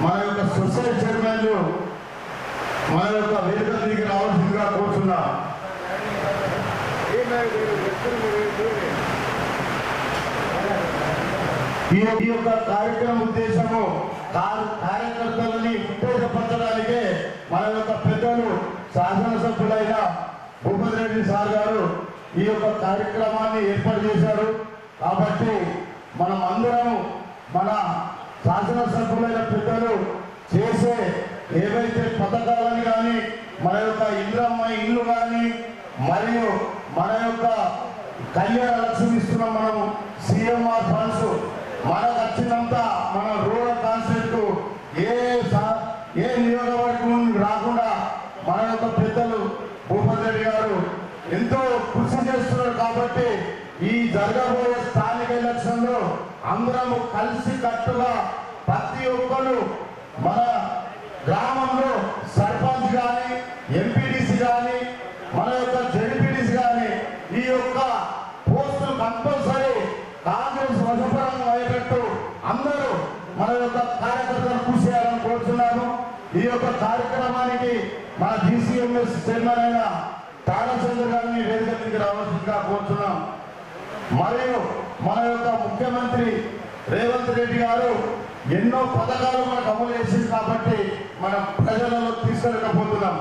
మన యొక్క సొసైటీ చైర్మన్లు మన యొక్క వేదిక దిగి రావాల్సిందిగా కోరుతున్నా. ఈ యొక్క కార్యక్రమం ఉద్దేశము కార్యకర్తలని ఉత్తేజపరచడానికే మన యొక్క పెద్దలు శాసనసభ్యులైన భూపతి రెడ్డి సార్ గారు ఈ యొక్క కార్యక్రమాన్ని ఏర్పాటు చేశారు. కాబట్టి మనం అందరం మన శాసనసభ్యులైన పెద్దలు చేసే ఏవైతే పథకాలను కానీ మన యొక్క ఇంద్రమ్మ ఇల్లు కానీ మరియు మన యొక్క కళ్యాణ లక్ష్మి ఇస్తున్నాం. మనం సిఎంఆర్ ఫండ్స్ మనకు వచ్చినంత మన రూరల్ కాన్సెప్ట్ ఏ నియోజకవర్గం రాకుండా మన యొక్క పెద్దలు భూపతి రెడ్డి గారు ఎంతో కృషి చేస్తున్నారు. కాబట్టి ఈ జరగబోయే స్థానిక ఎలక్షన్ లో అందరము కలిసి కట్టుగా ప్రతి ఒక్కరు మన గ్రామంలో సర్పంచ్ కానీ ఎంపీటీసీ కానీ మన యొక్క జెడ్పీటీసీ కానీ ఈ యొక్క పోస్టులు కంపల్సరీ కాంగ్రెస్ వశపరంగా అయ్యేటట్టు అందరూ మన యొక్క కార్యకర్తలు కృషి చేయాలని కోరుతున్నాను. ఈ యొక్క కార్యక్రమానికి మన DCMS చైర్మన్ అయిన తారాచంద్ర గారిని వేదిక మీదకి రావాల్సిందిగా కోరుతున్నాం. మరియు మన యొక్క ముఖ్యమంత్రి రేవంత్ రెడ్డి గారు ఎన్నో పథకాలు మనకు అమలు చేసింది కాబట్టి మనం ప్రజలలో తీసుకెళ్ళకపోతున్నాం.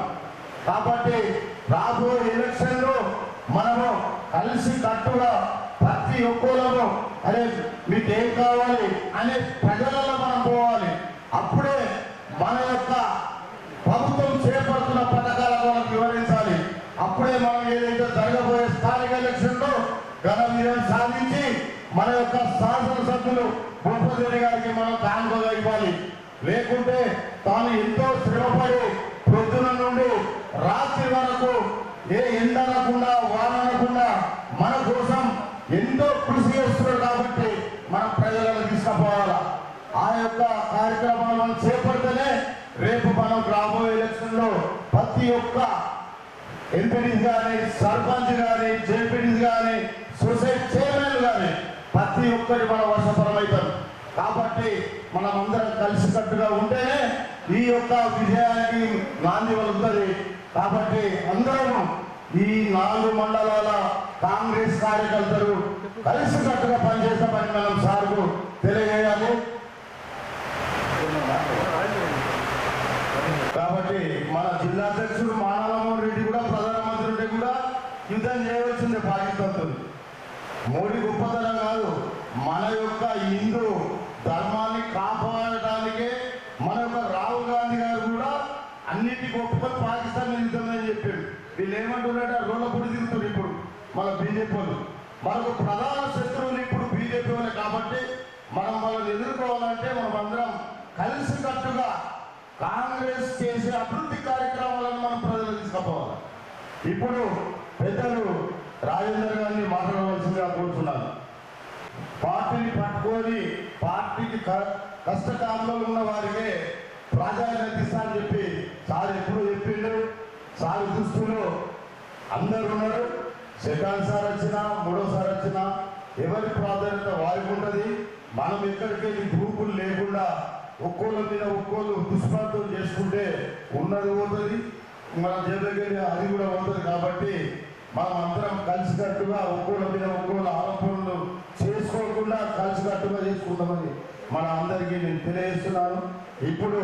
కాబట్టి రాబోయే ఎలక్షన్ లో మనము కలిసి కట్టుగా ప్రతి ఒక్కరము అరే మీకు ఏం కావాలి అనే ప్రజలలో మనం పోవాలి. అప్పుడే మన యొక్క ప్రభుత్వం చేపడుతున్న పథకాలను మనం వివరించాలి. అప్పుడే మనం ఏదైతే జరగబోయే స్థానిక ఎలక్షన్ లో ఘన విజయం సాధించి మన యొక్క శాసనసభ్యులు భూపతి రెడ్డి గారికి మనం కానుకగా ఇవ్వాలి. లేకుంటే తాను ఎంతో శ్రమపడి పొద్దున నుండి రాత్రి వరకు ఏ ఎండ అనకుండా వాన అనకుండా మన కోసం ఎంతో కృషి చేస్తున్నారు. కాబట్టి మనం ప్రజలను తీసుకుపోవాలా. ఆ యొక్క కార్యక్రమాలను చేపడితేనే రేపు మనం రాబోయే ఎలక్షన్ లో ప్రతి ఒక్క ఎంపీడీస్ కానీ సర్పంచ్ కానీ జెడ్పీటీస్ కానీ సొసైటీ చైర్మన్ కానీ ప్రతి ఒక్కరి మన వశపరమవుతాం. కాబట్టి మనం అందరం కలిసికట్టుగా ఉంటేనే ఈ యొక్క విజయానికి నాంది వలుగుతుంది. కాబట్టి అందరం ఈ 4 మండలాల కాంగ్రెస్ కార్యకర్తలు కలిసికట్టుగా పనిచేస్తామని మనం సార్కు తెలియజేయాలి. కాబట్టి మన జిల్లా అధ్యక్షుడు మానవమోహన్ రెడ్డి కూడా ప్రధానమంత్రి రెడ్డి కూడా యుద్ధం చేయవలసిందే పాకిస్తాన్తో. మోడీ గొప్పతనం కాదు, మన యొక్క హిందూ ధర్మాన్ని కాపాడటానికే మన యొక్క రాహుల్ గాంధీ గారు కూడా అన్నిటికీ ఒప్పుకొని పాకిస్తాన్ యుద్ధమని చెప్పాడు. వీళ్ళు ఏమంటున్నారంటే రోడ్ల పొడి తిరుగుతారు ఇప్పుడు మన బీజేపీ వాళ్ళు. మనకు ప్రధాన శత్రువులు ఇప్పుడు బీజేపీ వాళ్ళే. కాబట్టి మనం వాళ్ళని ఎదుర్కోవాలంటే మనం అందరం కలిసికట్టుగా కాంగ్రెస్ చేసే అభివృద్ధి కార్యక్రమాలను మనం ప్రజలు తీసుకుపోవాలి. ఇప్పుడు పెద్దలు రాజేందర్ గారిని మాట్లాడవలసిందిగా కోరుతున్నాను. పార్టీని పట్టుకొని పార్టీకి కష్టకాలంలో ఉన్న వారికే ప్రాధాన్యత ఇస్తా అని చెప్పి సార్ ఎప్పుడు చెప్పిండు. సార్ దృష్టిలో అందరు ఉన్నారు. సెకండ్ సార్ వచ్చినా మూడోసారి వచ్చినా ఎవరి ప్రాధాన్యత వారికి ఉంటుంది. మనం ఎక్కడికి గ్రూపులు లేకుండా ఒక్కోళ్ళ మీద ఒక్కోళ్ళు దుష్ప్రాంతం చేసుకుంటే ఉన్నది పోతుంది, మన జేబులకి అది కూడా ఉంటుంది. కాబట్టి మనం అందరం కలిసికట్టుగా ఒక్కోళ్ళ మీద ఒక్కోళ్ళ ఆరోపణలు చేసుకోకుండా కలిసికట్టుగా చేసుకుంటామని మన అందరికీ నేను తెలియజేస్తున్నాను. ఇప్పుడు